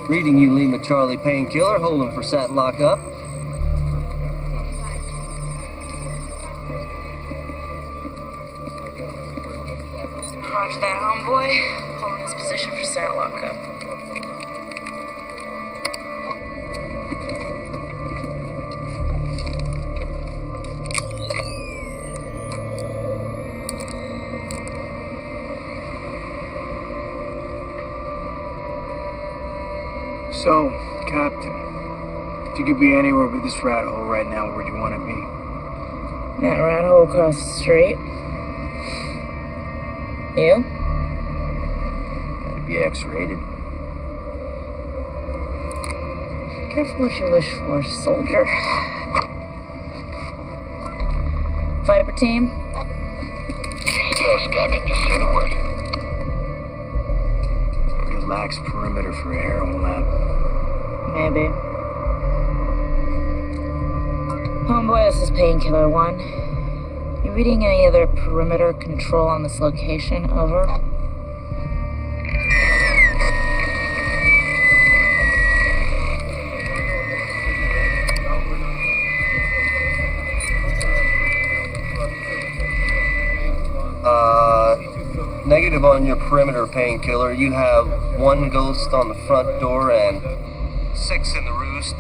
Reading you, Lima Charlie Painkiller, holding for sat lockup. Roger that, homeboy. Holding his position for sat lockup. So, Captain, if you could be anywhere but this rat hole right now, where'd you want to be? That rat hole across the street. You? It'd be X-rated. Careful what you wish for, soldier. Fight up a team? Yes, Captain, just say the word. Relaxed perimeter for a heroin lab. Maybe. Homeboy, this is Painkiller 1. You reading any other perimeter control on this location? Over. Negative on your perimeter, Painkiller. You have 1 ghost on the front door and 6 in the roost.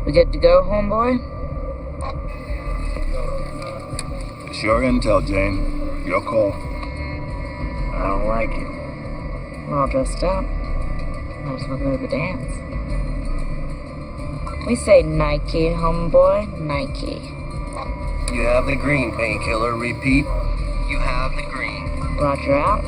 We good to go, homeboy? It's your intel, Jane. Your call. I don't like it. We're all dressed up. Might as well go to the dance. We say Nike, homeboy. Nike. You have the green, Painkiller. Repeat, you have the green. Roger out.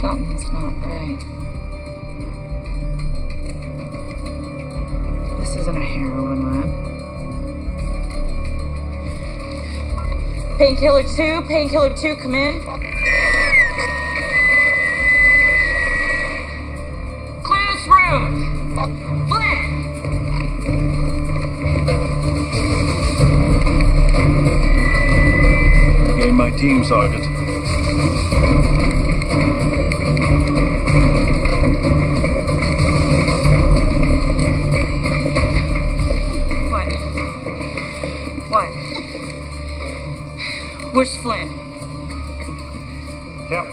Something's not right. This isn't a heroin lab. Painkiller 2, come in. Clear this room. Flint! Getting my team, Sergeant. What? Where's Flynn? Yep.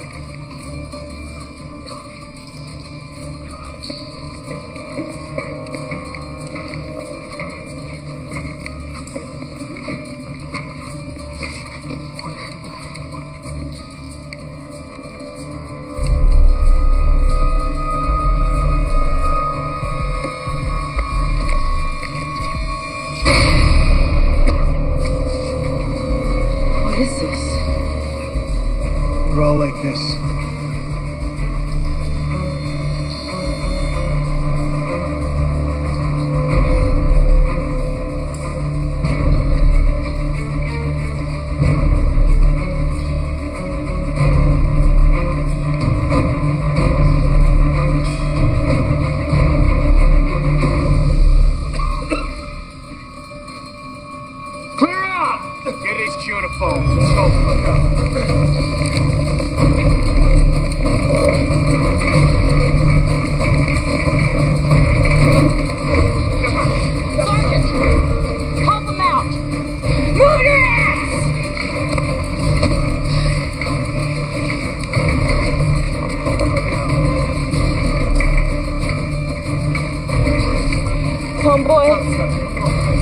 Homeboy,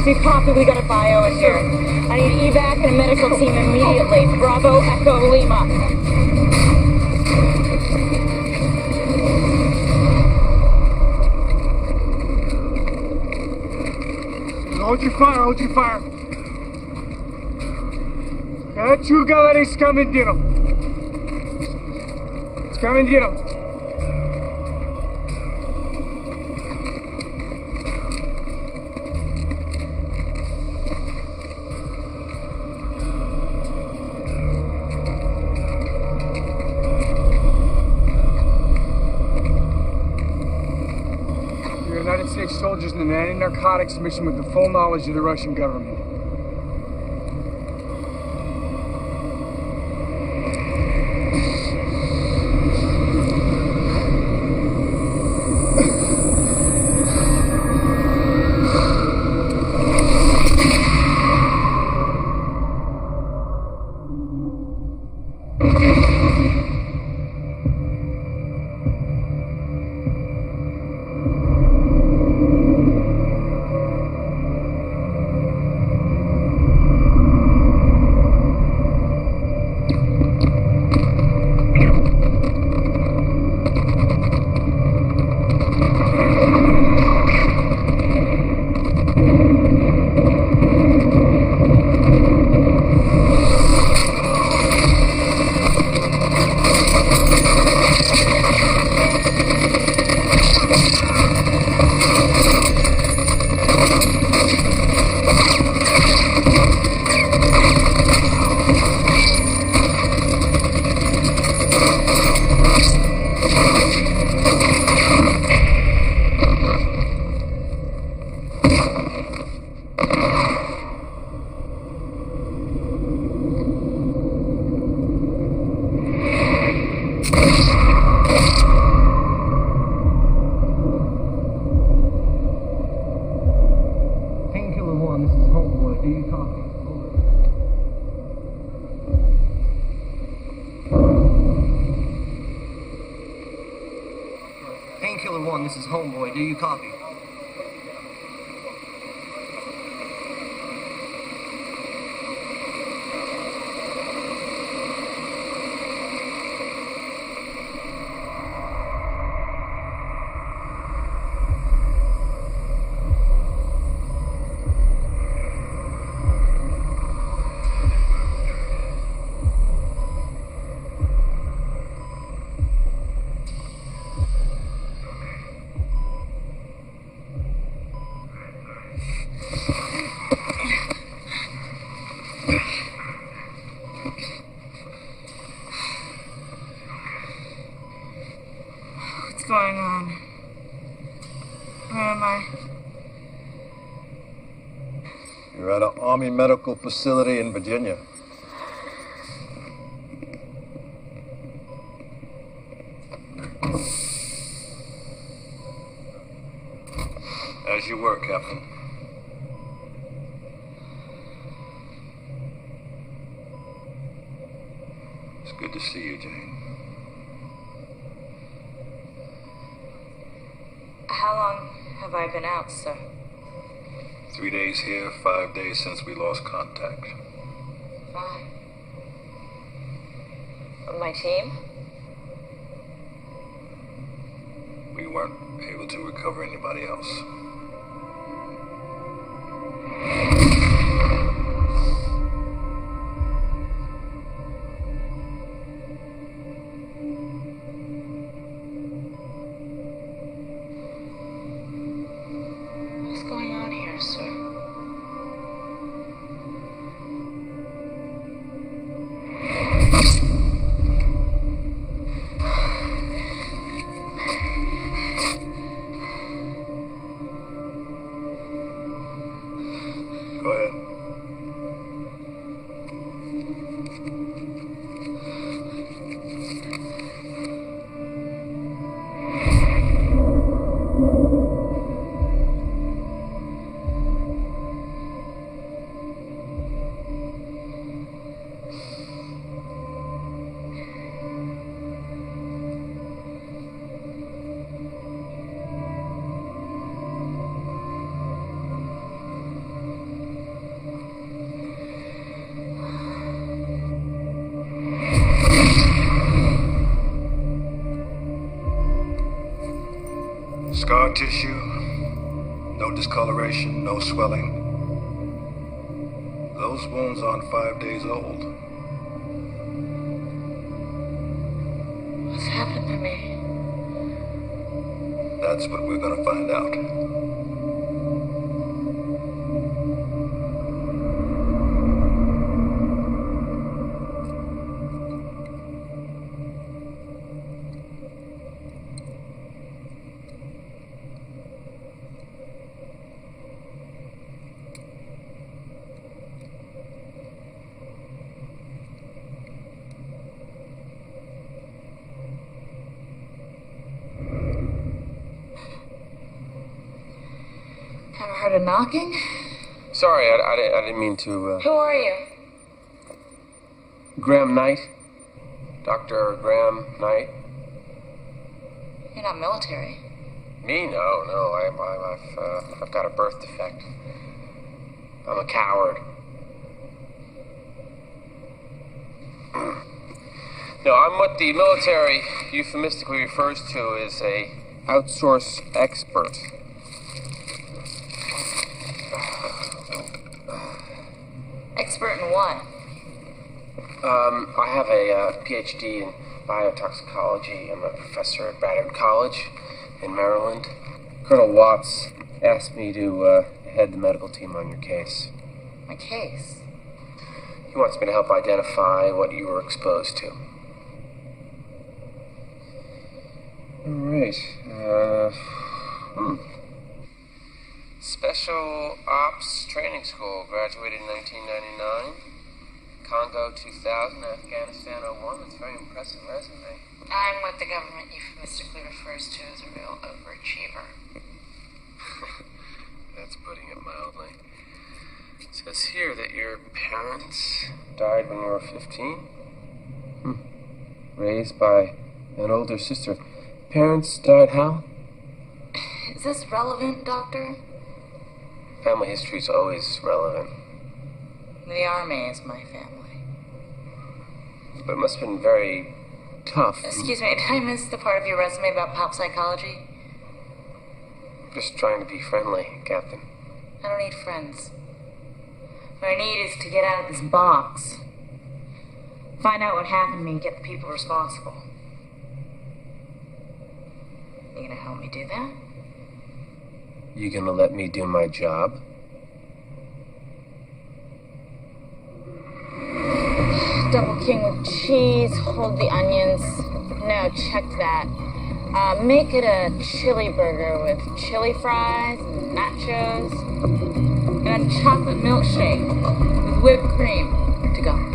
we copy, we got a bio in here. I need evac and a medical team immediately. Bravo, Echo, Lima. Hold your fire, hold your fire. Хочу говорить с командиром. С командиром. United States soldiers in an anti-narcotics mission with the full knowledge of the Russian government. Painkiller 1, this is Homeboy. Do you copy? What's going on? Where am I? You're at an Army medical facility in Virginia. As you were, Captain. It's good to see you, Jane. How long have I been out, sir? 3 days here, 5 days since we lost contact. 5. My team? We weren't able to recover anybody else. What's going on here, sir? Scar tissue, no discoloration, no swelling. Those wounds aren't 5 days old. What's happened to me? That's what we're gonna find out. Ever heard of knocking? Sorry, I didn't mean to, Who are you? Graham Knight? Dr. Graham Knight? You're not military. Me? No. I've got a birth defect. I'm a coward. No, I'm what the military euphemistically refers to as a outsource expert. Expert in what? I have a PhD in biotoxicology. I'm a professor at Bradford College in Maryland. Colonel Watts asked me to head the medical team on your case. My case? He wants me to help identify what you were exposed to. All right. Special Ops Training School, graduated in 1999. Congo 2000, Afghanistan 01. That's a very impressive resume. I'm what the government euphemistically refers to as a real overachiever. That's putting it mildly. It says here that your parents died when you were 15. Raised by an older sister. Parents died how? Is this relevant, Doctor? Family history's always relevant. The Army is my family. But it must have been very tough. Excuse me, did I miss the part of your resume about pop psychology? Just trying to be friendly, Captain. I don't need friends. What I need is to get out of this box. Find out what happened to me and get the people responsible. You gonna help me do that? You gonna let me do my job? Double king with cheese, hold the onions. No, check that. Make it a chili burger with chili fries and nachos. And a chocolate milkshake with whipped cream. To go.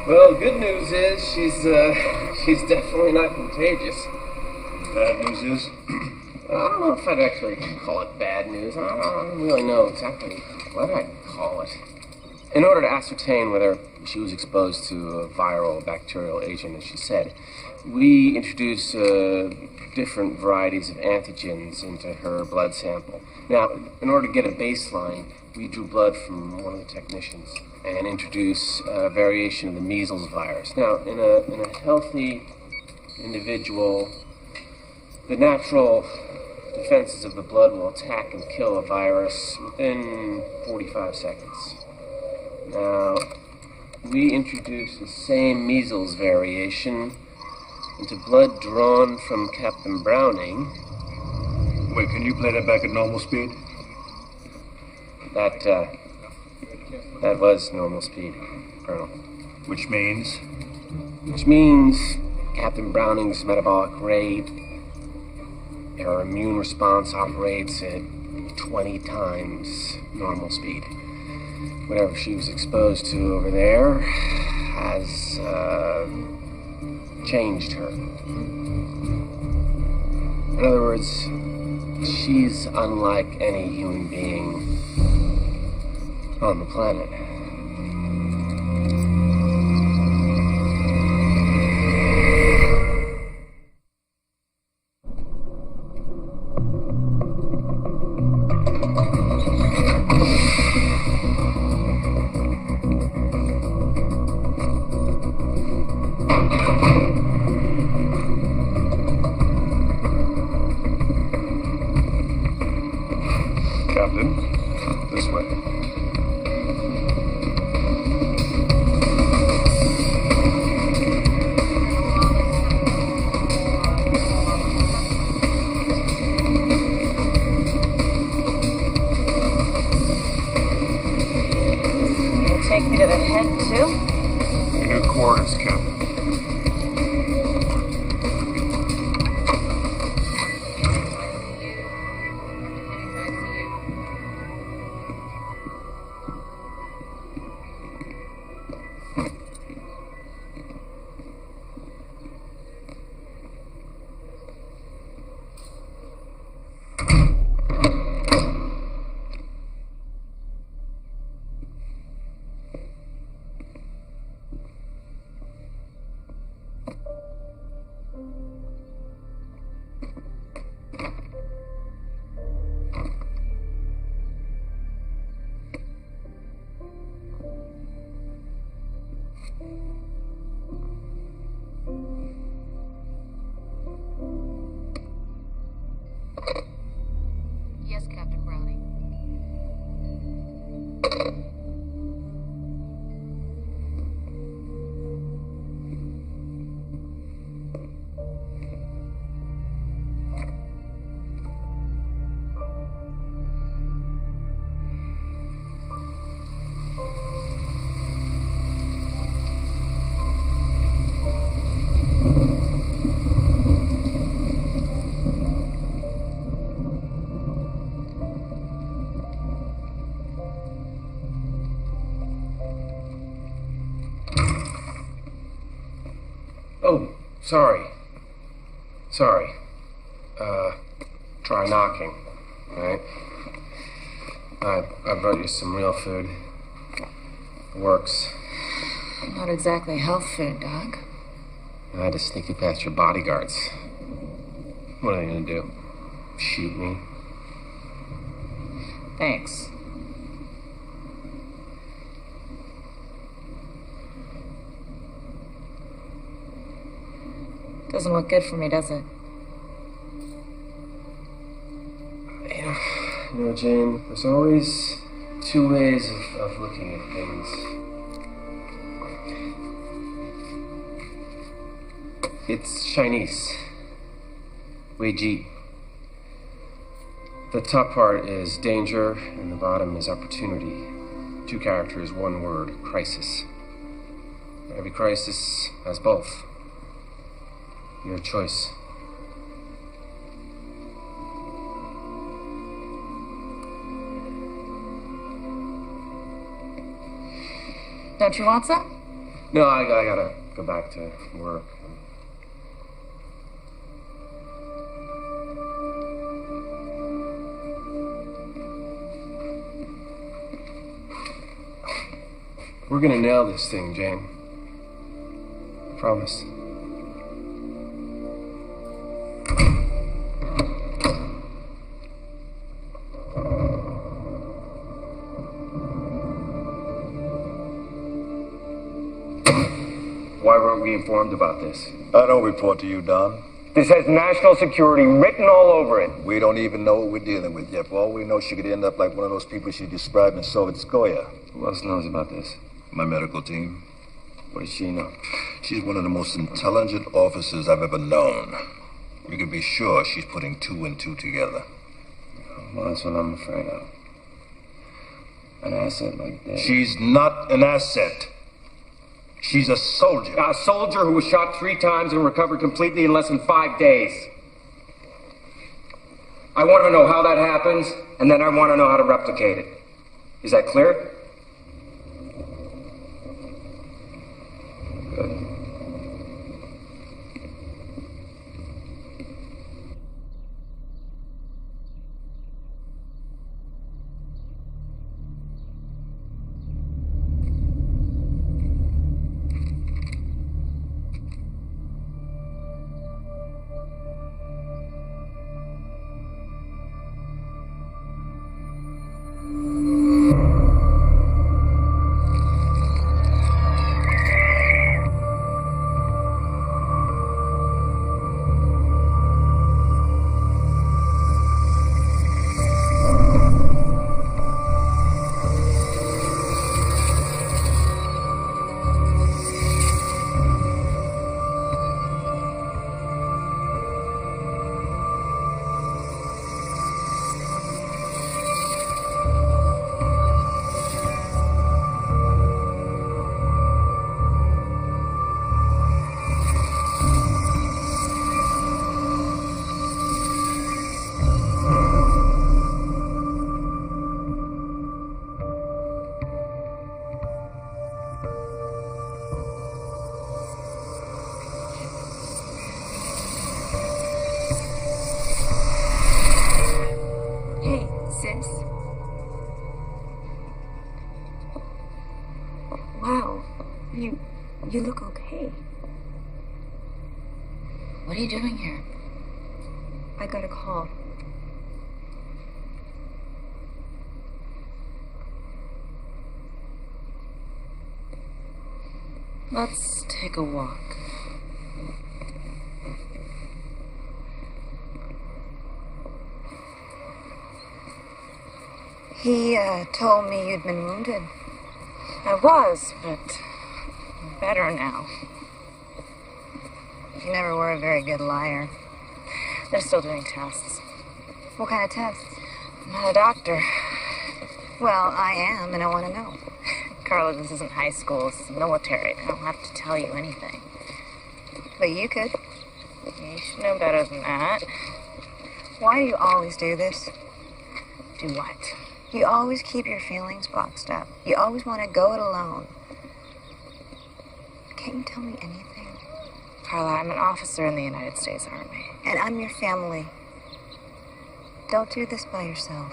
Well, good news is she's definitely not contagious. Bad news is, I don't know if I'd actually call it bad news. I don't really know exactly what I'd call it. In order to ascertain whether she was exposed to a viral or bacterial agent, as she said, we introduced different varieties of antigens into her blood sample. Now, in order to get a baseline, we drew blood from one of the technicians and introduced a variation of the measles virus. Now, in a healthy individual, the natural defenses of the blood will attack and kill a virus within 45 seconds. Now, we introduce the same measles variation into blood drawn from Captain Browning. Wait, can you play that back at normal speed? That was normal speed, Colonel. Which means? Which means Captain Browning's metabolic rate, her immune response operates at 20 times normal speed. Whatever she was exposed to over there has changed her. In other words, she's unlike any human being on the planet. Captain, this way. You'll take me to the head, too? Your new quarters, Captain. Yes, Captain Browning. Oh, sorry. Sorry. Try knocking, right? I brought you some real food. It works. Not exactly health food, Doc. I had to sneak you past your bodyguards. What are they gonna do? Shoot me? Thanks. Doesn't look good for me, does it? You know, Jane, there's always two ways of looking at things. It's Chinese. Wei Ji. The top part is danger, and the bottom is opportunity. Two characters, one word, crisis. Every crisis has both. Your choice. Don't you want some? No, I gotta go back to work. We're gonna nail this thing, Jane. I promise. Why weren't we informed about this? I don't report to you, Don. This has national security written all over it. We don't even know what we're dealing with yet. For all we know, she could end up like one of those people she described in Sovietskoye. Who else knows about this? My medical team. What does she know? She's one of the most intelligent officers I've ever known. You can be sure she's putting 2 and 2 together. Well, that's what I'm afraid of. An asset like that. She's not an asset. She's a soldier. A soldier who was shot 3 times and recovered completely in less than 5 days. I want to know how that happens, and then I want to know how to replicate it. Is that clear? Good. Wow, you look okay. What are you doing here? I got a call. Let's take a walk. He told me you'd been wounded. I was, but I'm better now. You never were a very good liar. They're still doing tests. What kind of tests? I'm not a doctor. Well, I am, and I want to know. Carla, this isn't high school. It's military. I don't have to tell you anything. But you could. You should know better than that. Why do you always do this? Do what? You always keep your feelings boxed up. You always want to go it alone. Can't you tell me anything? Carla, I'm an officer in the United States Army. And I'm your family. Don't do this by yourself.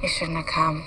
You shouldn't have come.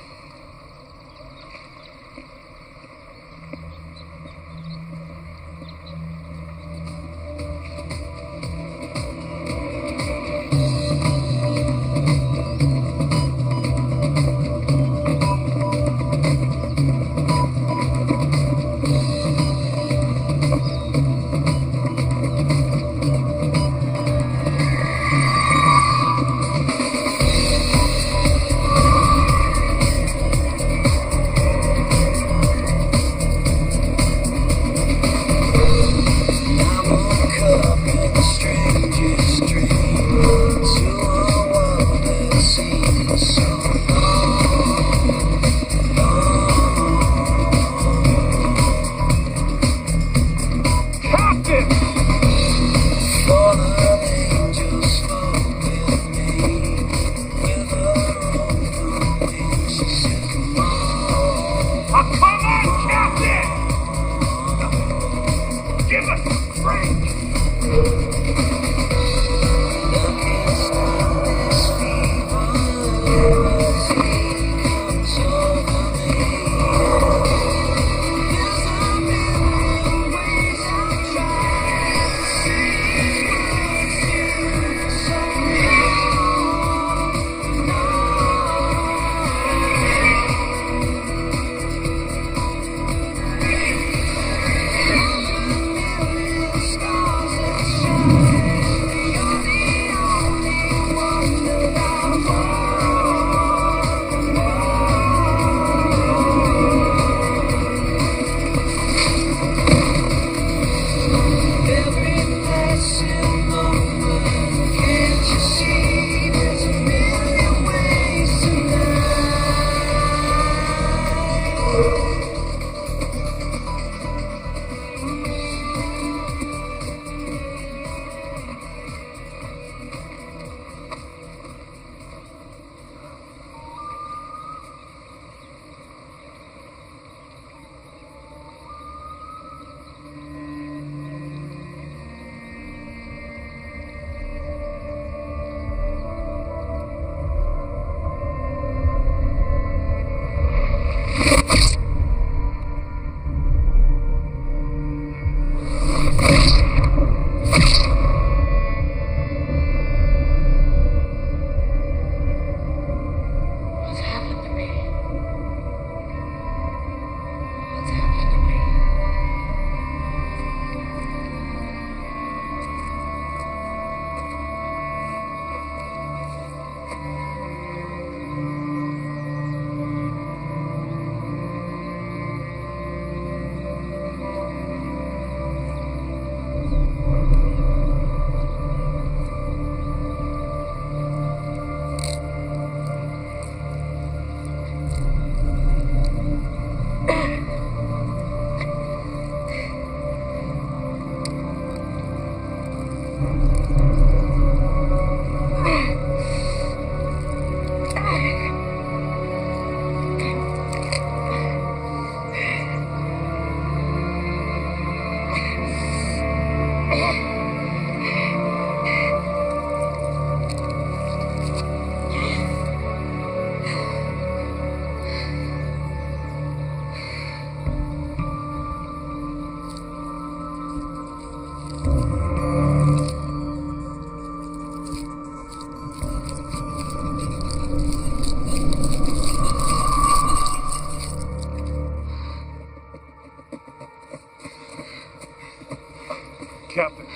Captain.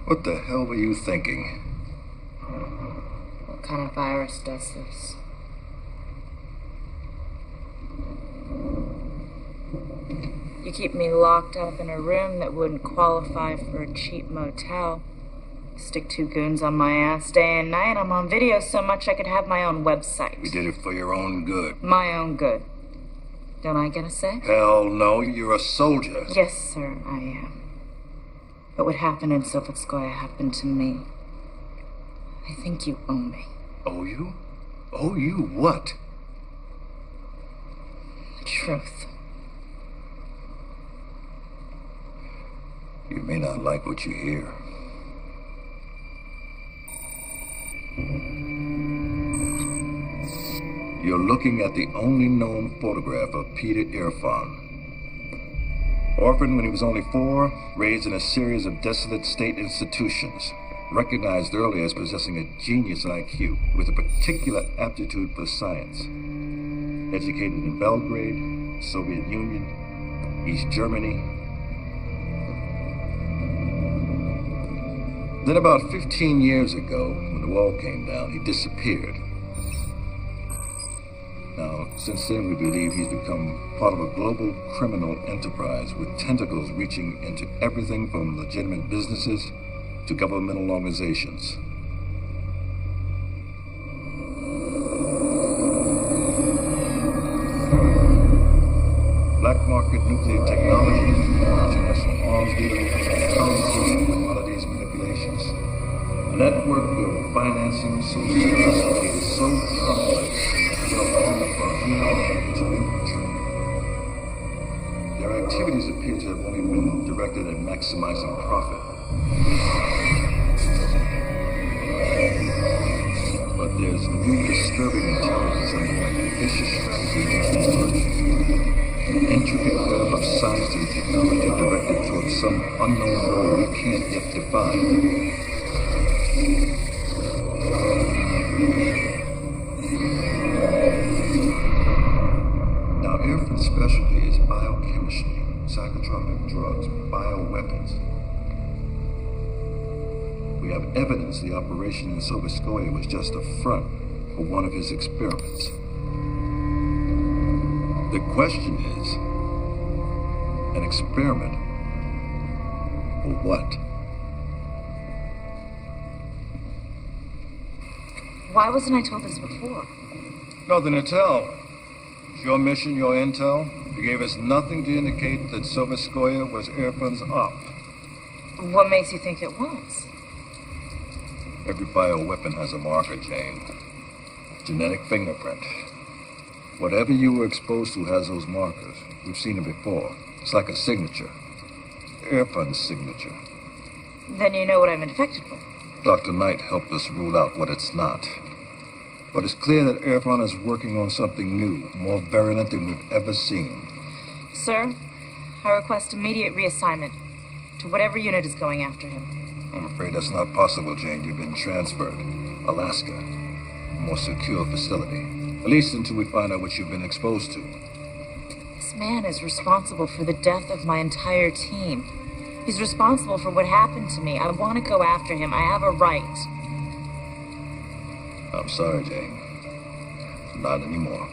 What the hell were you thinking? What kind of virus does this? You keep me locked up in a room that wouldn't qualify for a cheap motel. Stick two goons on my ass day and night. I'm on video so much I could have my own website. We did it for your own good. My own good. Don't I get a say? Hell no, you're a soldier. Yes, sir, I am. But what happened in Subtitle happened to me. I think you owe me. Owe you? Owe you what? The truth. You may not like what you hear. You're looking at the only known photograph of Peter Irfan. Orphaned when he was only 4, raised in a series of desolate state institutions, recognized early as possessing a genius IQ with a particular aptitude for science. Educated in Belgrade, Soviet Union, East Germany. Then about 15 years ago, when the wall came down, he disappeared. Now, since then, we believe he's become part of a global criminal enterprise with tentacles reaching into everything from legitimate businesses to governmental organizations. Black market nuclear technology, international arms dealing, currency, commodities manipulations. A network of financing so sophisticated, so complex, their activities appear to have only been directed at maximizing profit. But there's new disturbing intelligence underlying vicious strategies an intricate web of science and technology directed towards some unknown goal we can't yet define. Now, Irfan's specialty is biochemistry, psychotropic drugs, bioweapons. We have evidence the operation in Soviskoye was just a front for one of his experiments. The question is, an experiment for what? Why wasn't I told this before? Nothing to tell. It's your mission, your intel. You gave us nothing to indicate that Soviskoye was Irfan's op. What makes you think it was? Every bioweapon has a marker, Jane. Genetic fingerprint. Whatever you were exposed to has those markers. We've seen it before. It's like a signature. Irfan's signature. Then you know what I'm infected with. Dr. Knight helped us rule out what it's not. But it's clear that Irfan is working on something new, more virulent than we've ever seen. Sir, I request immediate reassignment to whatever unit is going after him. I'm afraid that's not possible, Jane. You've been transferred. Alaska. A more secure facility. At least until we find out what you've been exposed to. This man is responsible for the death of my entire team. He's responsible for what happened to me. I want to go after him. I have a right. I'm sorry, Jay. Not anymore.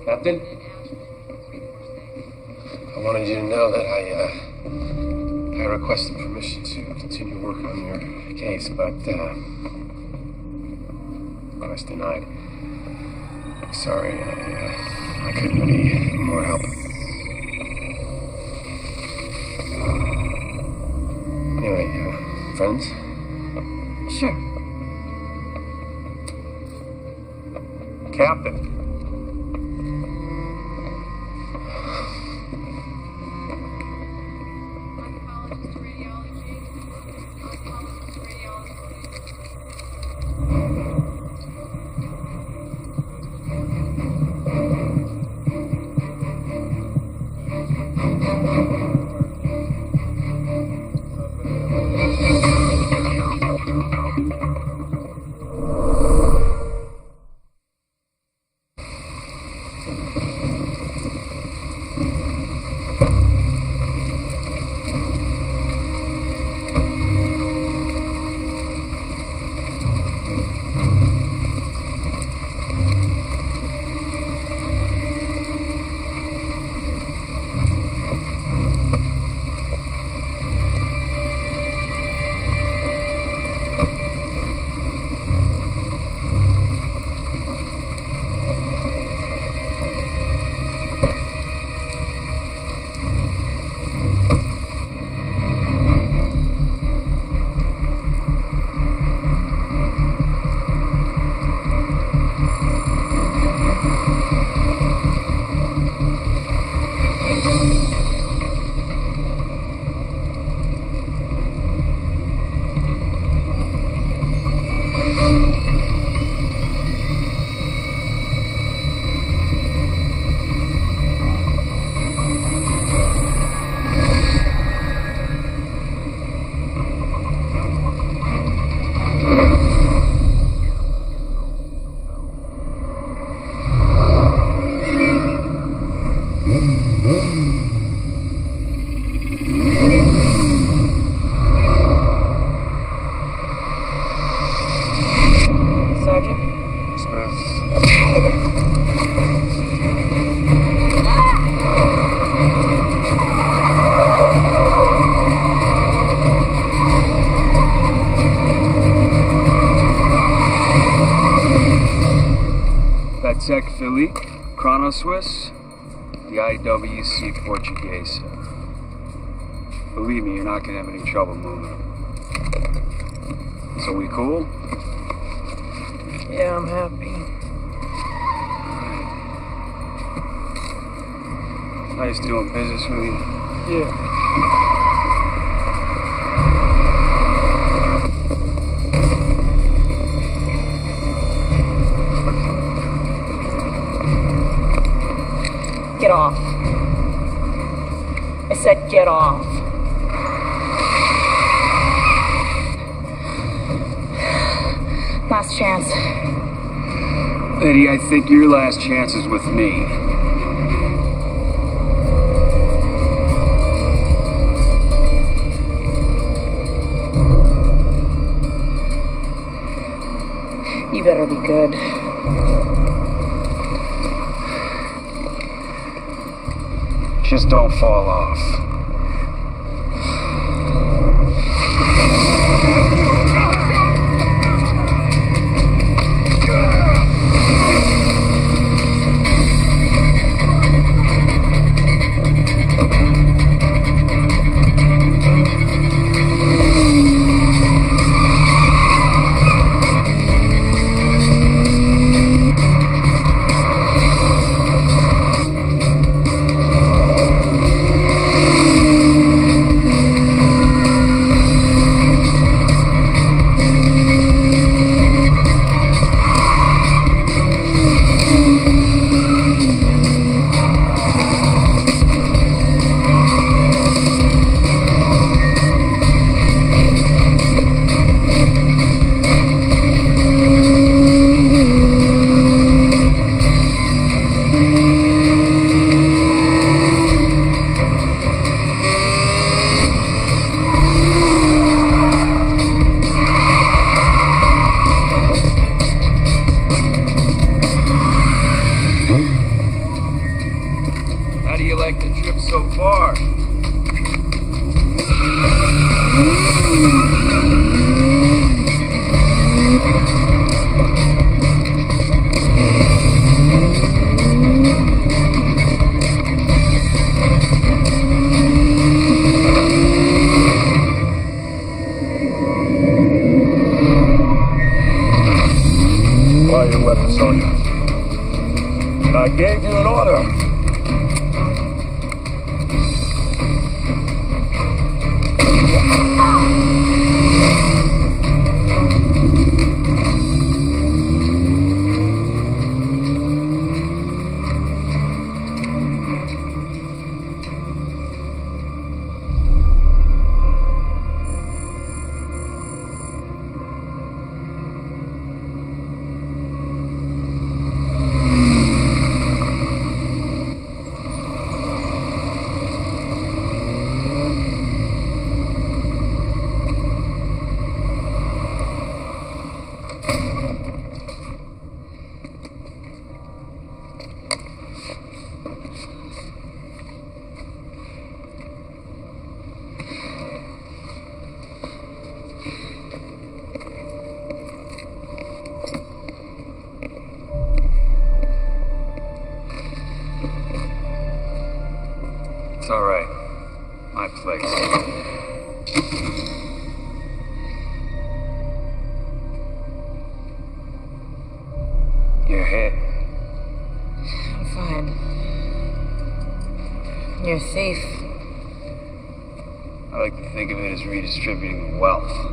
Captain? I wanted you to know that I requested permission to continue working on your case, but request denied. Sorry, I couldn't really get more help. Anyway, friends? Sure. Captain. Sec Philly, Chrono Swiss, the IWC Portuguese. Believe me, you're not gonna have any trouble moving. So we cool? Yeah, I'm happy. Nice doing business with you. Yeah. Get off. I said get off. Last chance. Eddie, I think your last chance is with me. You better be good. Just don't fall off. It's all right. My place. You're hit. I'm fine. You're a thief. I like to think of it as redistributing wealth.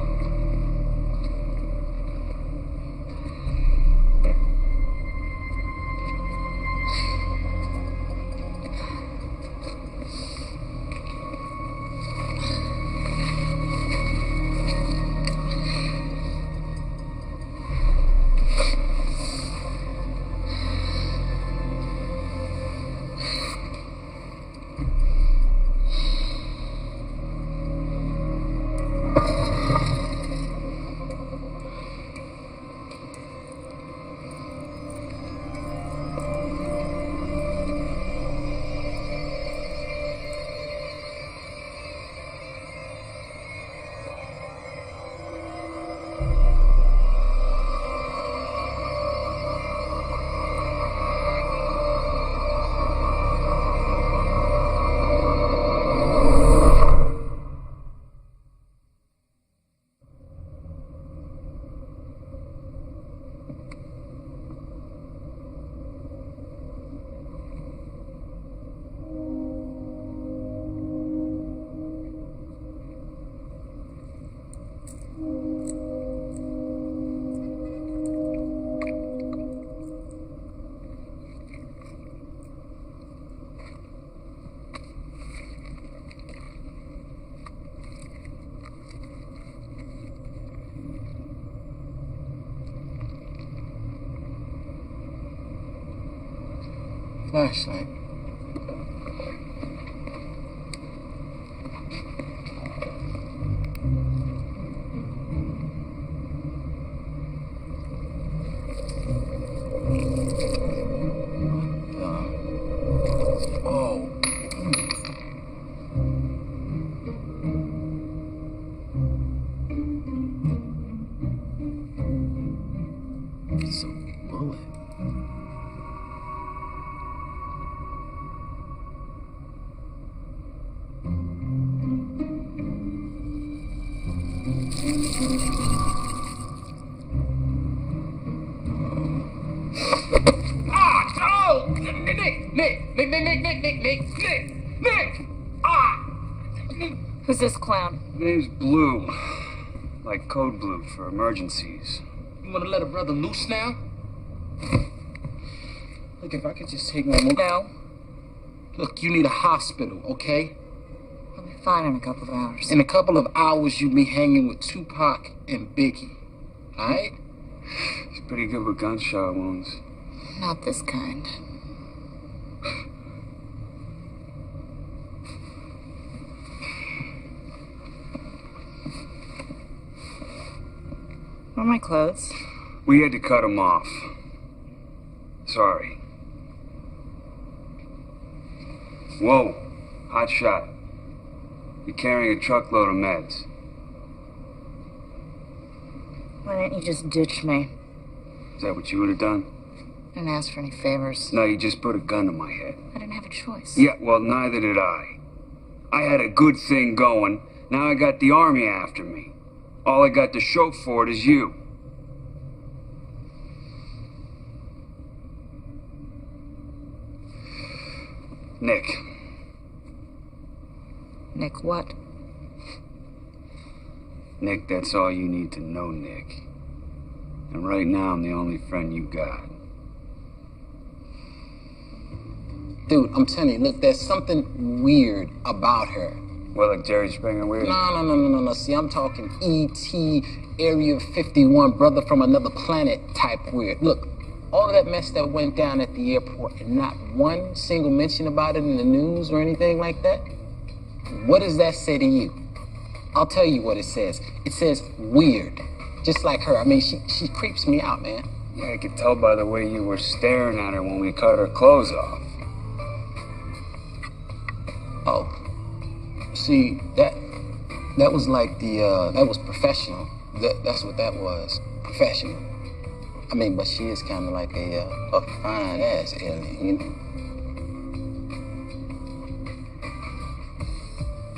Flashlight. Oh. It's a bullet. Nick! Ah! Who's this clown? Name's Blue. Like code blue for emergencies. You wanna let a brother loose now? Look, if I could just take one more... No. Look, you need a hospital, okay? I'll be fine in a couple of hours. In a couple of hours, you'll be hanging with Tupac and Biggie. Alright? He's pretty good with gunshot wounds. Not this kind. Where are my clothes? We had to cut him off. Sorry. Whoa. Hot shot. You're carrying a truckload of meds. Why didn't you just ditch me? Is that what you would have done? I didn't ask for any favors. No, you just put a gun to my head. I didn't have a choice. Yeah, well, neither did I. I had a good thing going. Now I got the army after me. All I got to show for it is you. Nick. Nick what? Nick, that's all you need to know, Nick. And right now, I'm the only friend you got. Dude, I'm telling you, look, there's something weird about her. Well, like Jerry Springer weird? No. See, I'm talking E.T., Area 51, brother from another planet type weird. Look, all of that mess that went down at the airport and not one single mention about it in the news or anything like that. What does that say to you? I'll tell you what it says. It says weird. Just like her. I mean, she creeps me out, man. Yeah, I could tell by the way you were staring at her when we cut her clothes off. Oh. See, that was like that was professional. That's what that was. Professional. I mean, but she is kind of like a fine ass alien, you know?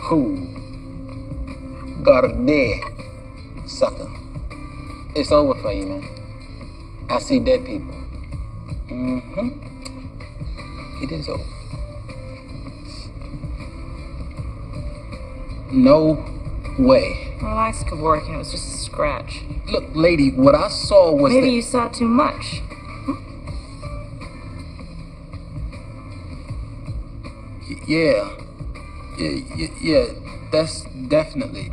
Who got her dead, sucker? It's over for you, man. I see dead people. It is over. No way. Well, I could work and it was just a scratch. Look, lady, what I saw was Maybe you saw too much. Yeah, that's definitely.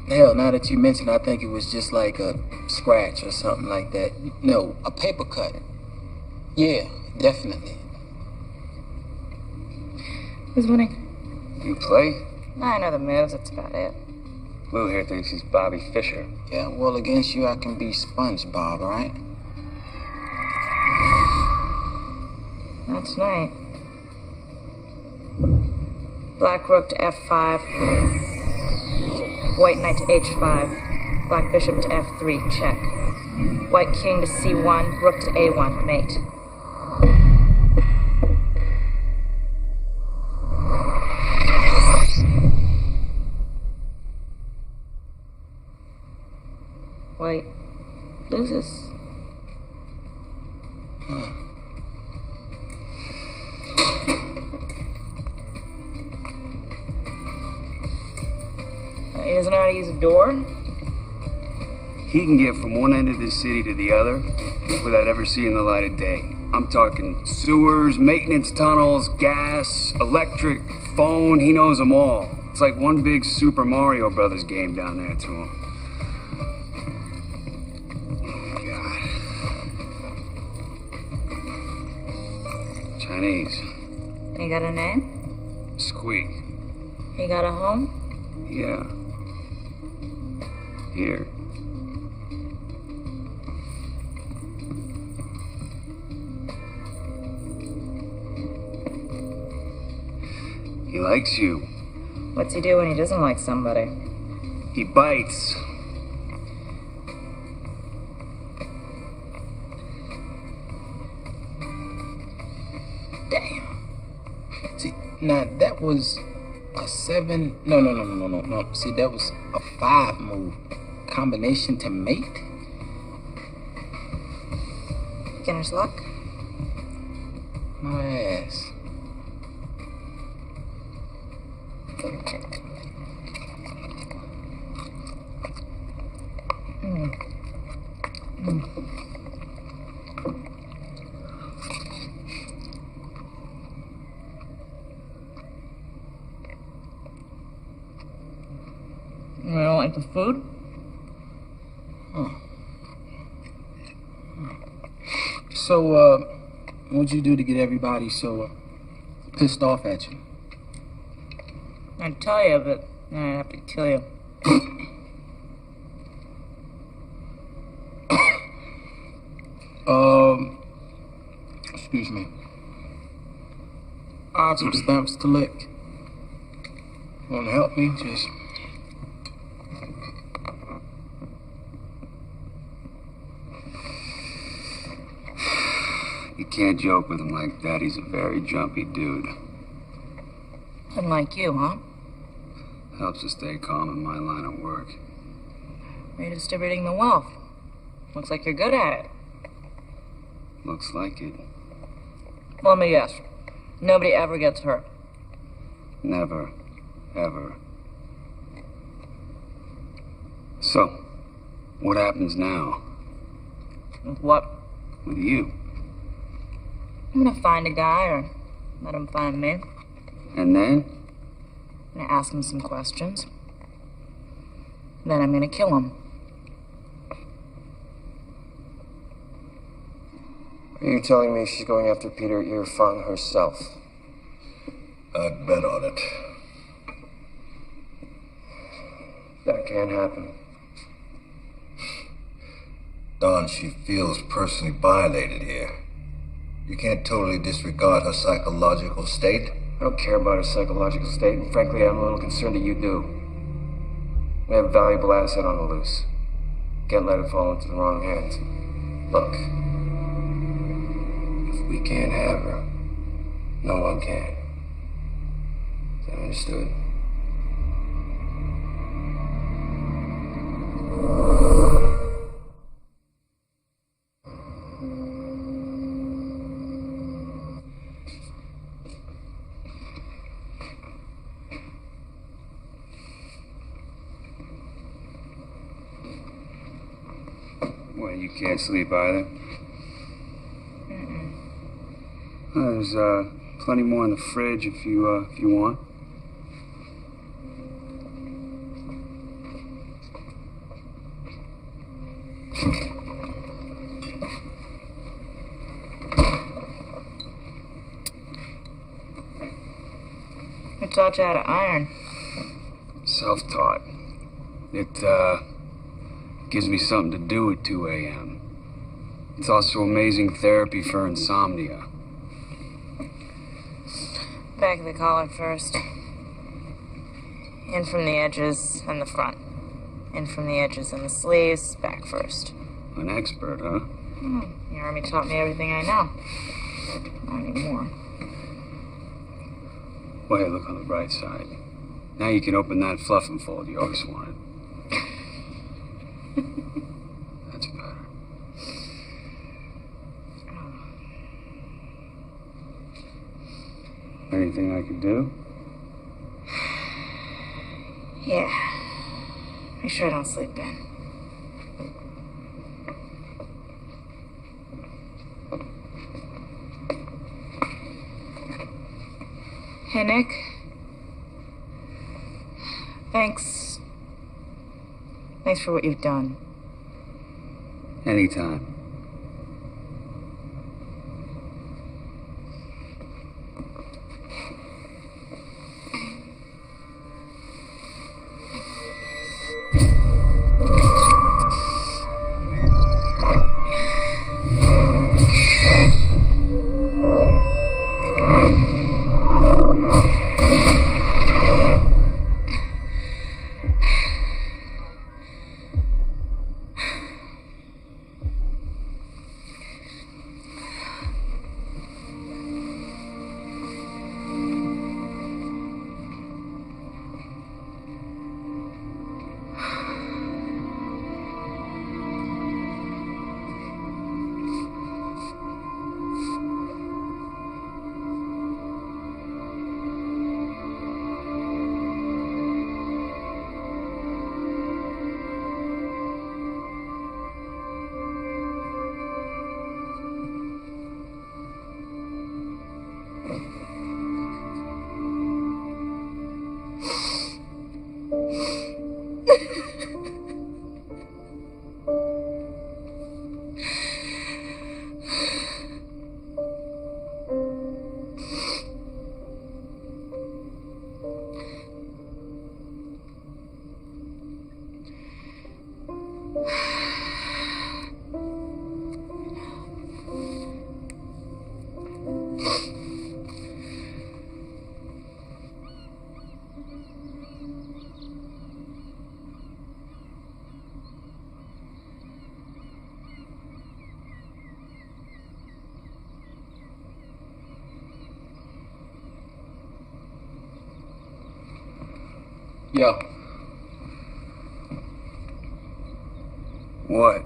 Hell, now that you mention it, I think it was just like a scratch or something like that. No, a paper cut. Yeah, definitely. Who's winning? You play? I know the moves, that's about it. Lou here thinks he's Bobby Fischer. Yeah, well, against you, I can be SpongeBob, right? Not tonight. Black rook to f5. White knight to h5. Black bishop to f3, check. White king to c1, rook to a1, mate. White loses. He doesn't know how to use a door? He can get from one end of the city to the other without ever seeing the light of day. I'm talking sewers, maintenance tunnels, gas, electric, phone. He knows them all. It's like one big Super Mario Brothers game down there to him. God. Chinese. He got a name? Squeak. He got a home? Yeah. Here. He likes you. What's he do when he doesn't like somebody? He bites. Damn. See, now that was a 7. No. See, that was a 5 move. Combination to mate? Beginner's luck? My ass. You don't like the food? So, what'd you do to get everybody so pissed off at you? I'd tell you, but I'd have to kill you. Excuse me. I have some stamps to lick. Want to help me? Just... You can't joke with him like that. He's a very jumpy dude. Unlike you, huh? Helps to stay calm in my line of work. Redistributing the wealth. Looks like you're good at it. Looks like it. Let me guess. Nobody ever gets hurt. Never. Ever. So, what happens now? With what? With you? I'm gonna find a guy or let him find me. And then? I'm gonna ask him some questions. Then I'm gonna kill him. Are you telling me she's going after Peter Irfan herself? I'd bet on it. That can't happen. Don, she feels personally violated here. You can't totally disregard her psychological state. I don't care about her psychological state, and frankly, I'm a little concerned that you do. We have a valuable asset on the loose. Can't let it fall into the wrong hands. Look, if we can't have her, no one can. Is that understood? Well, you can't sleep either. There's plenty more in the fridge if you want. Who taught you how to iron? Self-taught. It gives me something to do at 2 a.m. It's also amazing therapy for insomnia. Back of the collar first. In from the edges and the front. In from the edges and the sleeves, back first. An expert, huh? The army taught me everything I know. Not anymore. Well, hey, look on the bright side. Now you can open that fluff and fold you always wanted. That's better. Anything I could do? Yeah. Make sure I don't sleep in. Hey, Nick. Thanks. Thanks for what you've done. Anytime. Yo. What?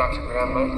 Dr. Graham might.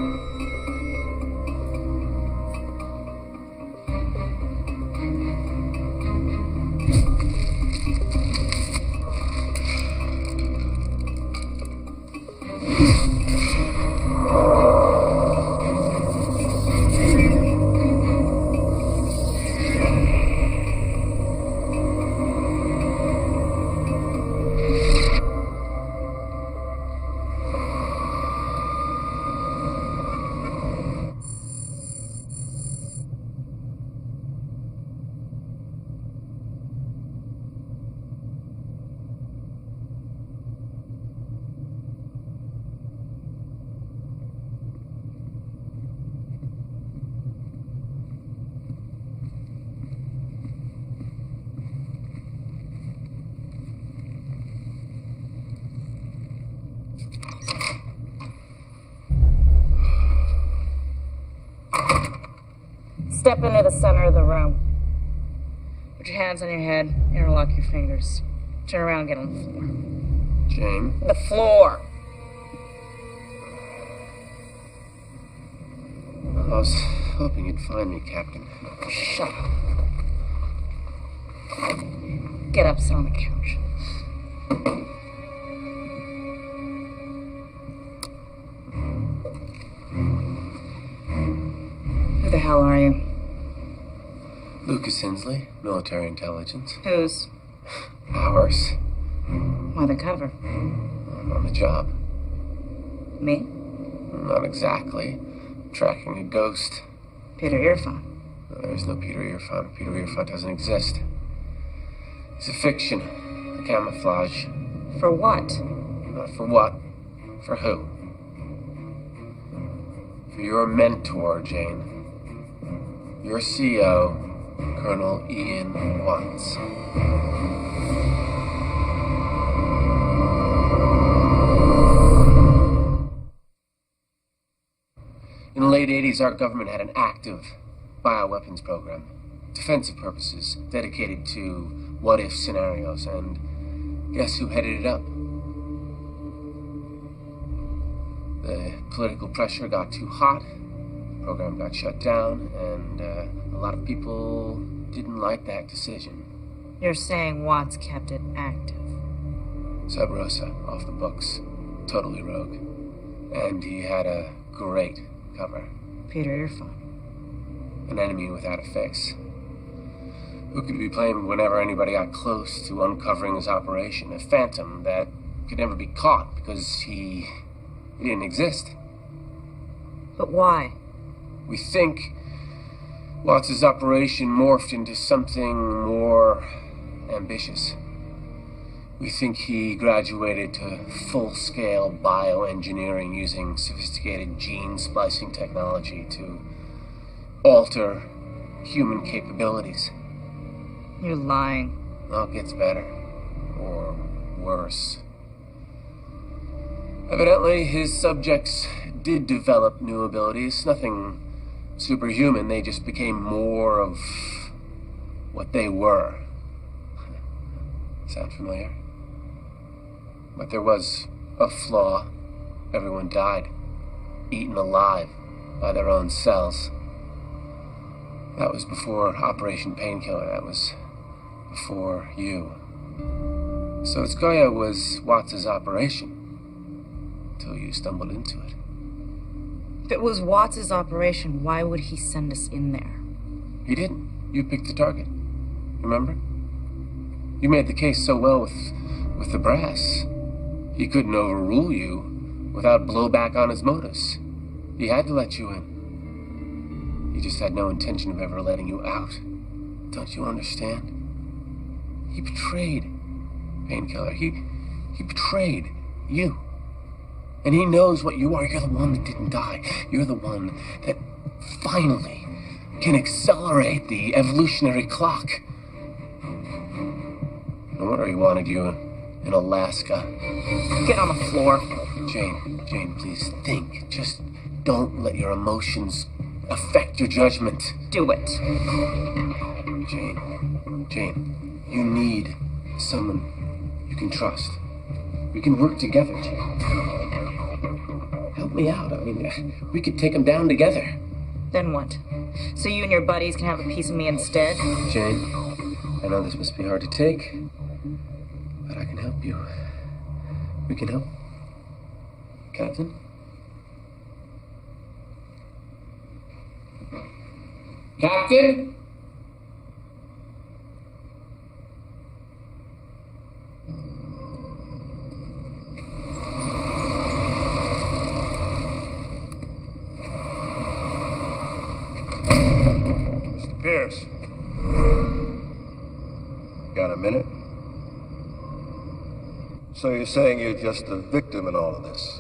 Step into the center of the room. Put your hands on your head, interlock your fingers. Turn around and get on the floor. Jane? The floor! I was hoping you'd find me, Captain. Shut up. Get up, sit on the couch. Who the hell are you? Lucas Hensley, military intelligence. Whose? Ours. Why the cover? I'm on the job. Me? Not exactly. Tracking a ghost. Peter Earphone. There's no Peter Earphone. Peter Earphone doesn't exist. It's a fiction. A camouflage. For what? Not for what. For who? For your mentor, Jane. Your CO, Colonel Ian Watts. In the late 80s, our government had an active bioweapons program. Defensive purposes, dedicated to what-if scenarios, and guess who headed it up? The political pressure got too hot, the program got shut down, and a lot of people didn't like that decision. You're saying Watts kept it active. Sub Rosa, off the books, totally rogue. And he had a great cover. Peter Earphone. An enemy without a face. Who could be blamed whenever anybody got close to uncovering his operation? A phantom that could never be caught because he didn't exist. But why? We think Watts' operation morphed into something more ambitious. We think he graduated to full-scale bioengineering using sophisticated gene splicing technology to alter human capabilities. You're lying. Well, it gets better. Or worse. Evidently, his subjects did develop new abilities. Nothing superhuman. They just became more of what they were. Sound familiar? But there was a flaw. Everyone died. Eaten alive by their own cells. That was before Operation Painkiller. That was before you. So Skoya was Watts' operation. Until you stumbled into it. If it was Watts' operation, why would he send us in there? He didn't. You picked the target. Remember? You made the case so well with the brass. He couldn't overrule you without blowback on his motives. He had to let you in. He just had no intention of ever letting you out. Don't you understand? He betrayed Painkiller. He betrayed you. And he knows what you are. You're the one that didn't die. You're the one that finally can accelerate the evolutionary clock. No wonder he wanted you in Alaska. Get on the floor. Jane, please think. Just don't let your emotions affect your judgment. Do it. Jane, you need someone you can trust. We can work together, Jane. Help me out. I mean, we could take him down together. Then what? So you and your buddies can have a piece of me instead? Jane, I know this must be hard to take, but I can help you. We can help. Captain? Captain? Mr. Pierce. Got a minute? So you're saying you're just a victim in all of this?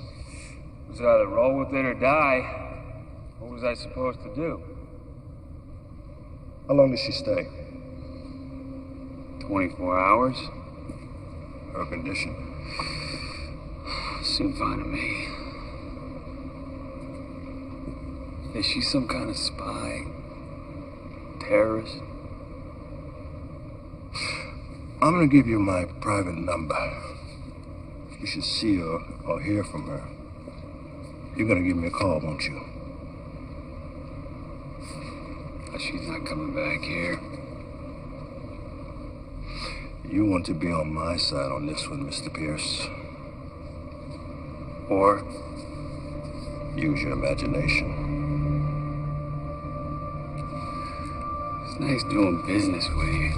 It was either roll with it or die. What was I supposed to do? How long did she stay? 24 hours? Her condition? Seemed fine to me. Is she some kind of spy? Terrorist? I'm gonna give you my private number. If you should see her or hear from her, you're gonna give me a call, won't you? But she's not coming back here. You want to be on my side on this one, Mr. Pierce. Or Use your imagination. it's nice doing business with you.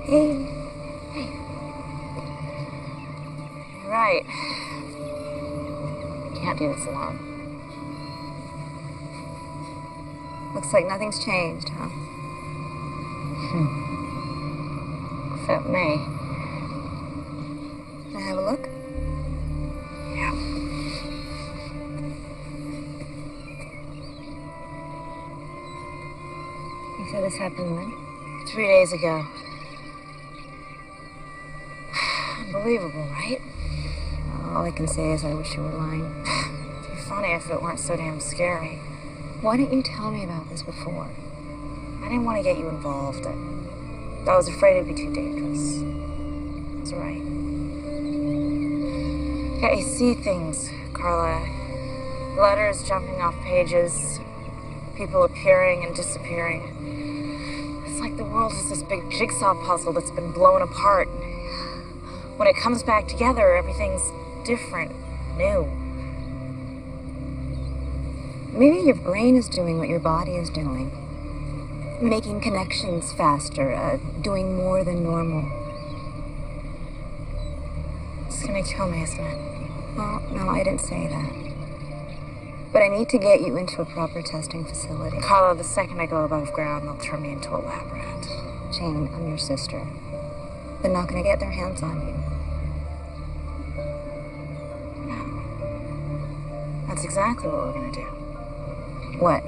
Hey. You're right. Can't do this alone. Looks like nothing's changed, huh? Except me. Can I have a look? Yeah. You said this happened when? 3 days ago. Unbelievable, right? All I can say is I wish you were lying. It'd be funny if it weren't so damn scary. Why didn't you tell me about this before? I didn't want to get you involved. I was afraid it'd be too dangerous. That's right. Yeah, you see things, Carla. Letters jumping off pages, people appearing and disappearing. It's like the world is this big jigsaw puzzle that's been blown apart. When it comes back together, everything's different, new. Maybe your brain is doing what your body is doing. Making connections faster, doing more than normal. It's gonna kill me, isn't it? Well, no, I didn't say that. But I need to get you into a proper testing facility. Carla, the second I go above ground, they'll turn me into a lab rat. Jane, I'm your sister. They're not going to get their hands on you. That's exactly what we're gonna do. What?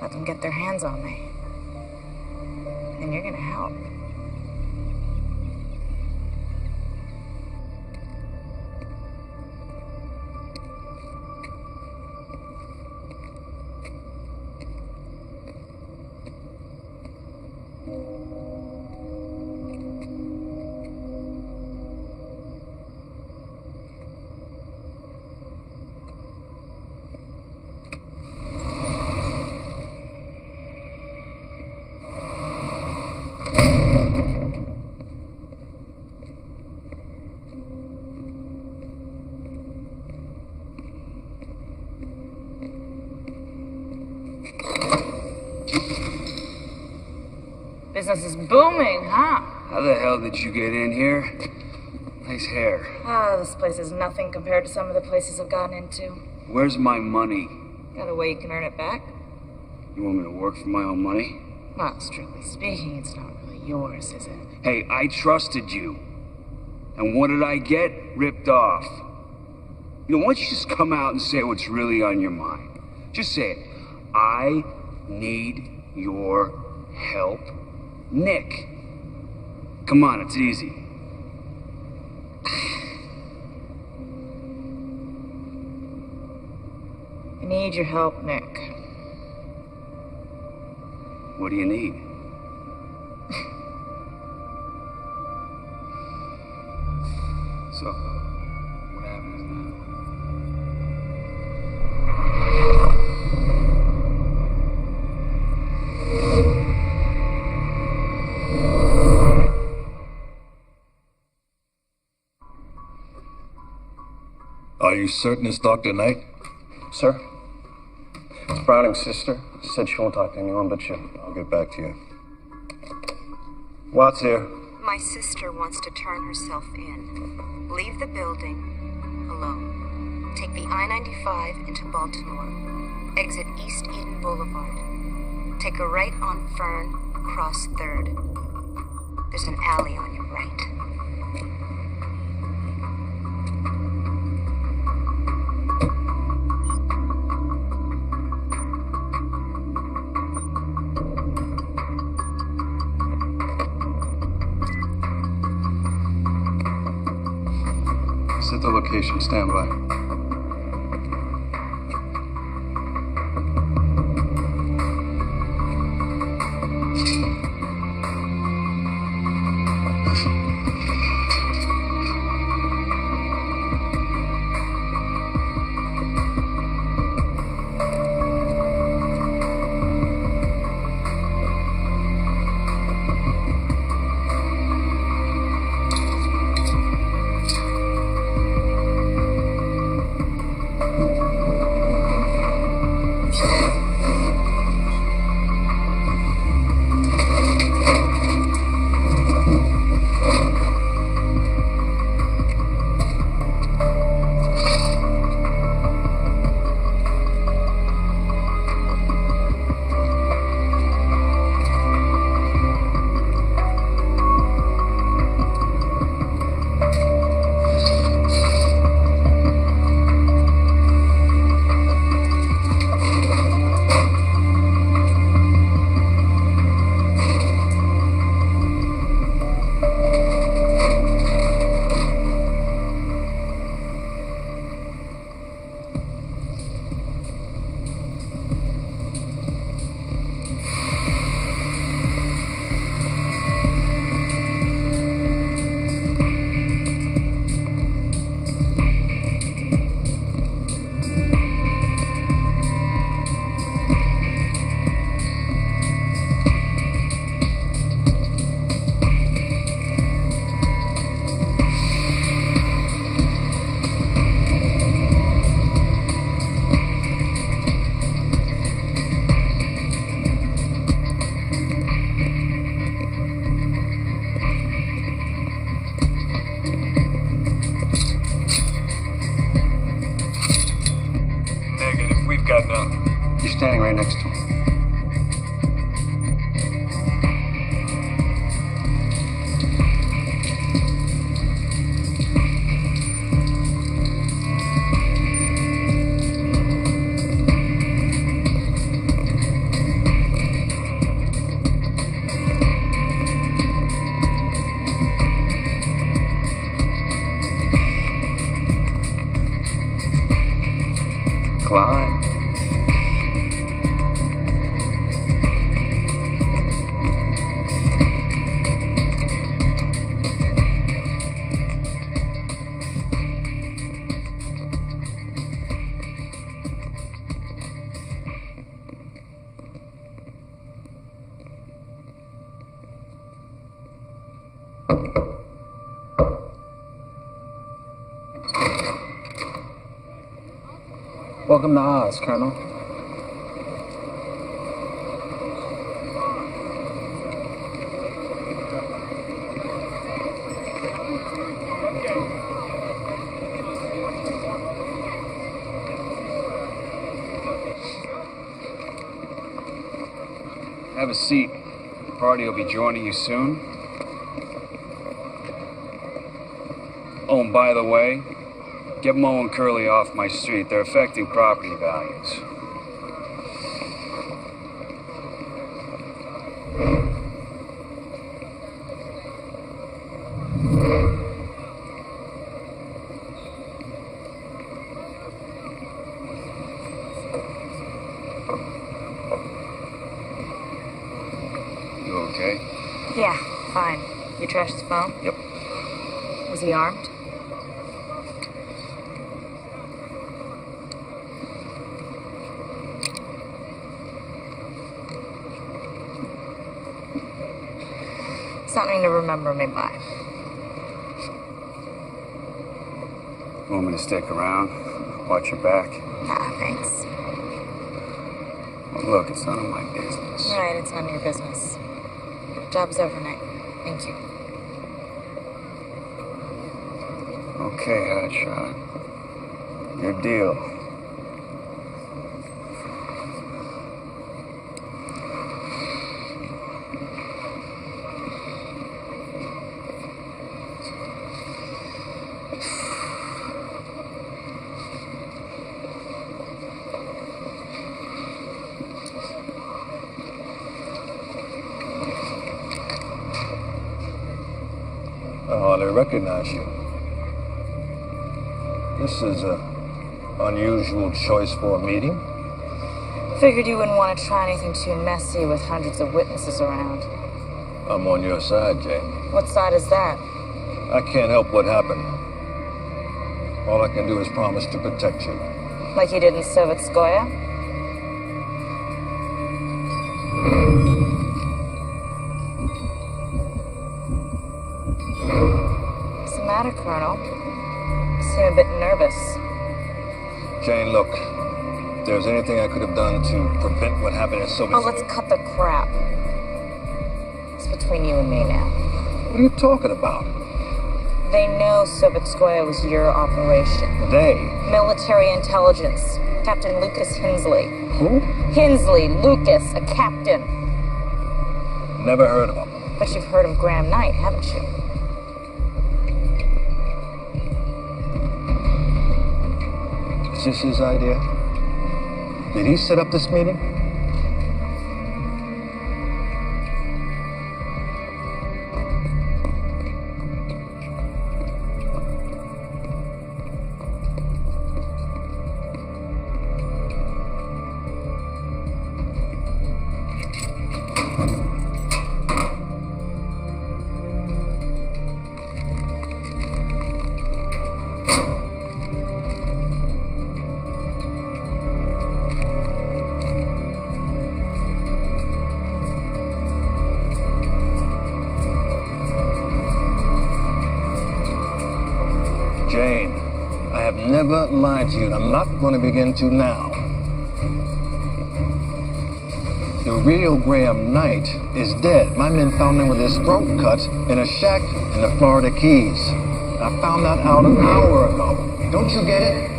Let them get their hands on me. And you're gonna help. Business is booming, huh? How the hell did you get in here? Nice hair. Ah, this place is nothing compared to some of the places I've gotten into. Where's my money? Got a way you can earn it back? You want me to work for my own money? Well, strictly speaking, it's not really yours, is it? Hey, I trusted you. And what did I get? Ripped off. You know, why don't you just come out and say what's really on your mind? Just say it. I need your help. Nick. Come on, it's easy. I need your help, Nick. What do you need? So, what happens now? Are you certain it's Dr. Knight? Sir? It's Browning's sister. She said she won't talk to anyone but you. I'll get back to you. Watts here. My sister wants to turn herself in. Leave the building alone. Take the I-95 into Baltimore. Exit East Eden Boulevard. Take a right on Fern, cross 3rd. There's an alley on your right. Set the location. Stand by. You're standing right next to him. Climb. Welcome to Oz, Colonel. Have a seat. The party will be joining you soon. Oh, and by the way, get Mo and Curly off my street. They're affecting property values. You okay? Yeah, fine. You trashed his phone? Yep. Was he armed? Something to remember me by. You want me to stick around? Watch your back? Ah, thanks. Well, look, it's none of my business. Right, it's none of your business. Job's over, Nick. Thank you. Okay, hotshot. Your deal. Oh, they recognize you. This is a unusual choice for a meeting. Figured you wouldn't want to try anything too messy with hundreds of witnesses around. I'm on your side, Jane. What side is that? I can't help what happened. All I can do is promise to protect you. Like you did in Sovetskoye? What's the matter, Colonel? You seem a bit nervous. Jane, look. If there's anything I could have done to prevent what happened in Soviet... Oh, let's cut the crap. It's between you and me now. What are you talking about? They know Sovetskoye was your operation. They? Military intelligence. Captain Lucas Hensley. Who? Hensley, Lucas, a captain. Never heard of them. But you've heard of Graham Knight, haven't you? Is this his idea? Did he set up this meeting? Jane, I have never lied to you, and I'm not going to begin to now. The real Graham Knight is dead. My men found him with his throat cut in a shack in the Florida Keys. I found that out an hour ago. Don't you get it?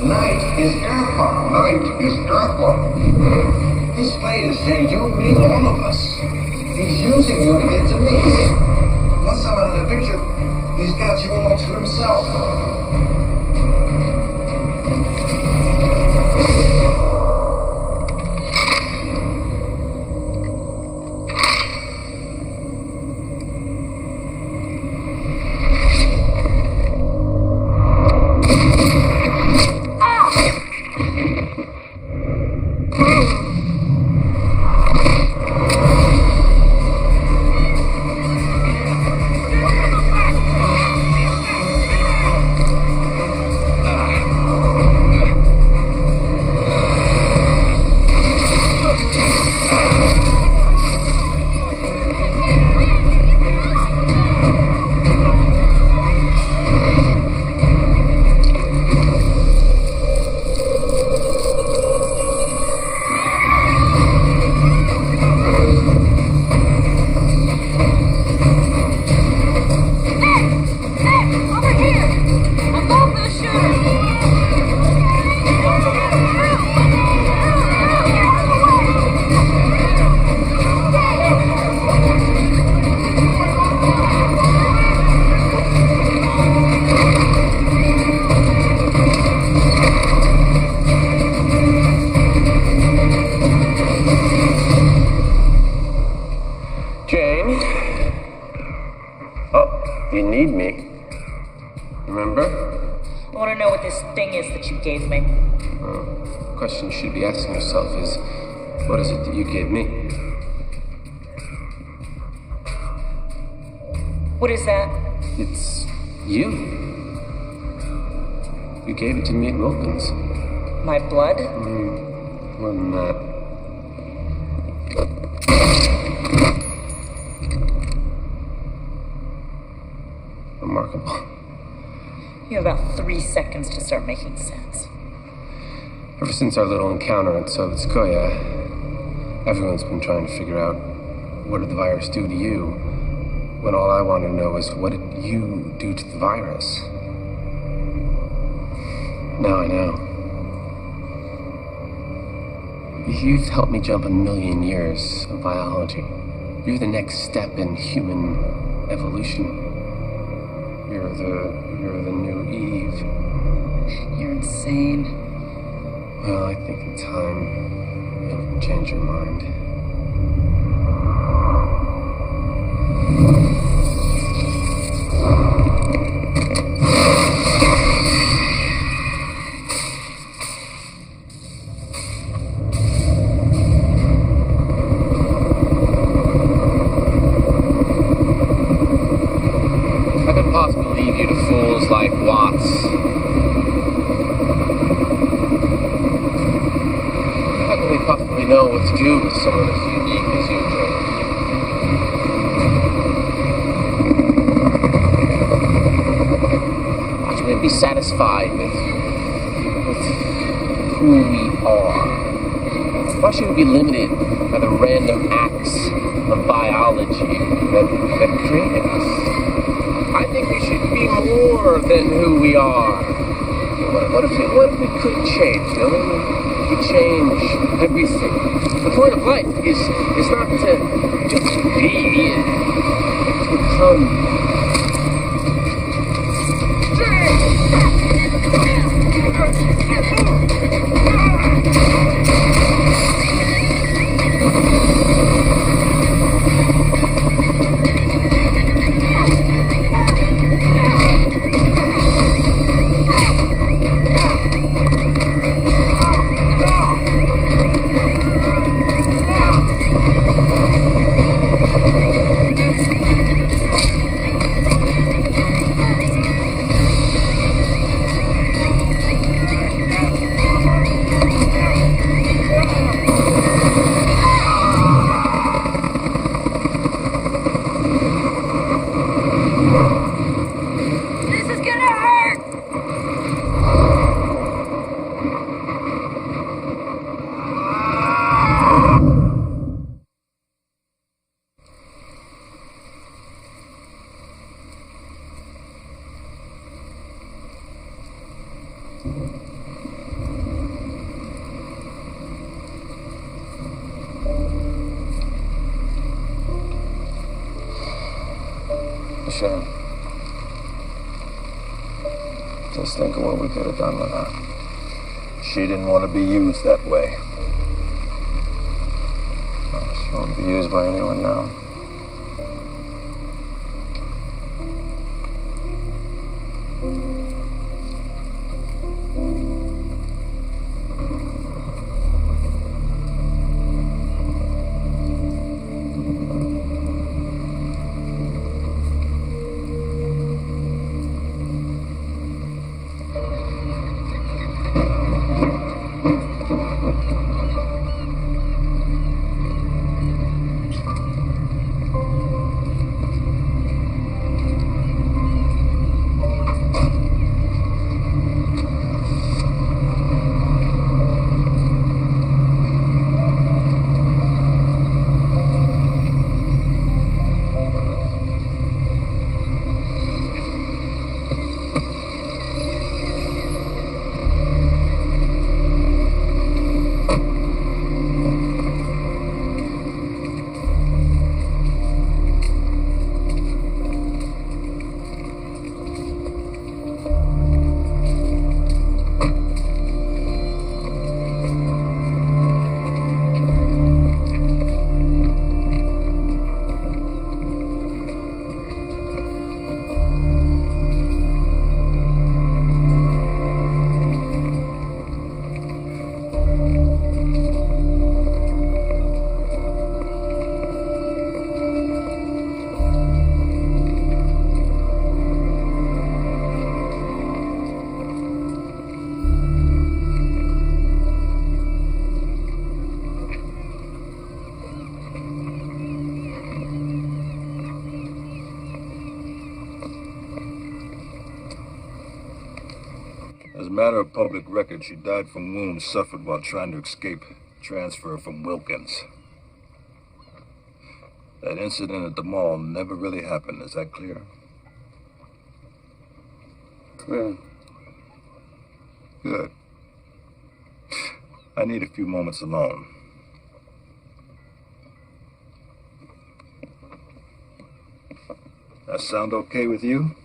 Knight is Airport. Knight is Airport. He's played as Jane, you, me, all of us. He's using you to get to me. Once I'm out of the picture, he's got you all to himself. Remember? I want to know what this thing is that you gave me. The question you should be asking yourself is, what is it that you gave me? What is that? It's you. You gave it to me at Wilkins. My blood? More than that. Remarkable. You have about 3 seconds to start making sense. Ever since our little encounter at Sovetskoye, everyone's been trying to figure out, what did the virus do to you? When all I want to know is, what did you do to the virus? Now I know. You've helped me jump 1,000,000 years of biology. You're the next step in human evolution. You're the new Eve. You're insane. Well, I think in time, you'll change your mind. How could possibly leave you to fools like Watts? How can we possibly know what to do with someone as unique as you, Joe? Why should we be satisfied with who we are? Why should we be limited by the random acts of biology that created us? I think we should be more than who we are. What if we could change? You know? We change everything. The point of life is not to just be, it's to become. Sure. Just think of what we could have done with her. She didn't want to be used that way. She won't be used by anyone now. As a matter of public record, she died from wounds suffered while trying to escape transfer from Wilkins. That incident at the mall never really happened, is that clear? Clear. Good. I need a few moments alone. That sound okay with you?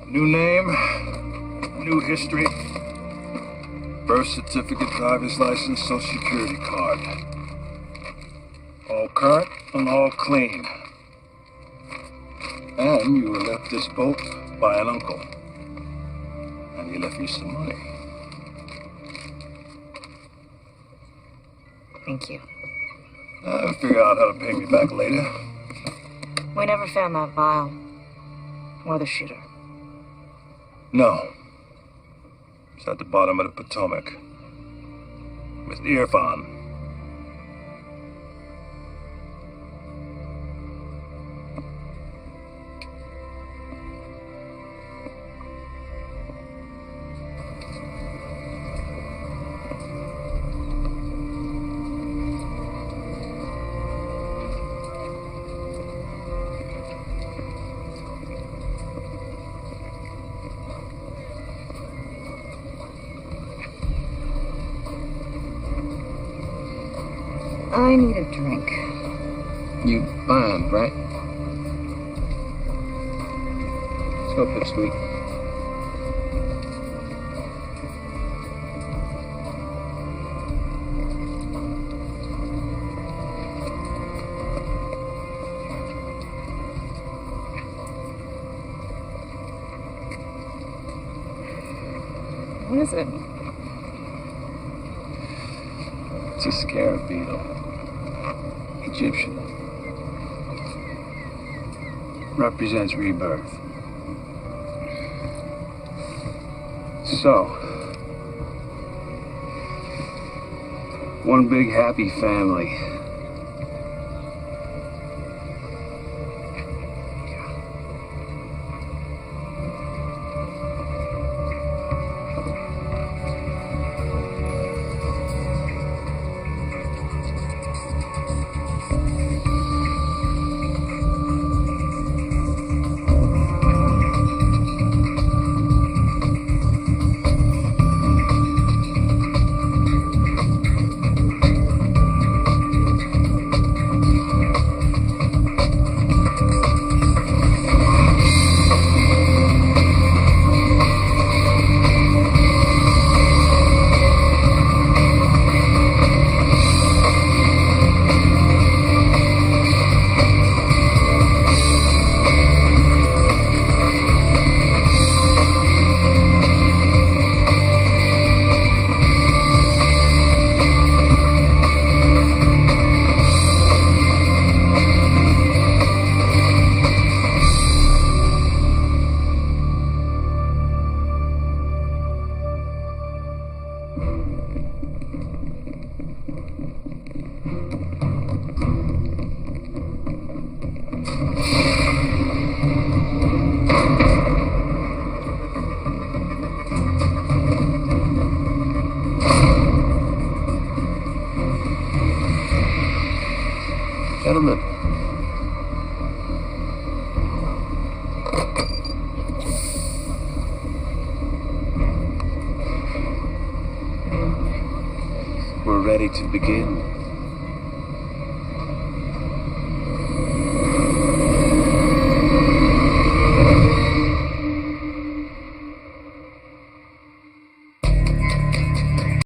New name, new history, birth certificate, driver's license, social security card. All current and all clean. And you were left this boat by an uncle. And he left you some money. Thank you. I'll figure out how to pay me back later. We never found that vial. Or the shooter. No. It's at the bottom of the Potomac. With Irfan. I need a drink. You fine, right? Let's go, Pipsqueak. What is it? It's a scarab beetle. Egyptian. Represents rebirth. So, one big happy family. Gentlemen. We're ready to begin.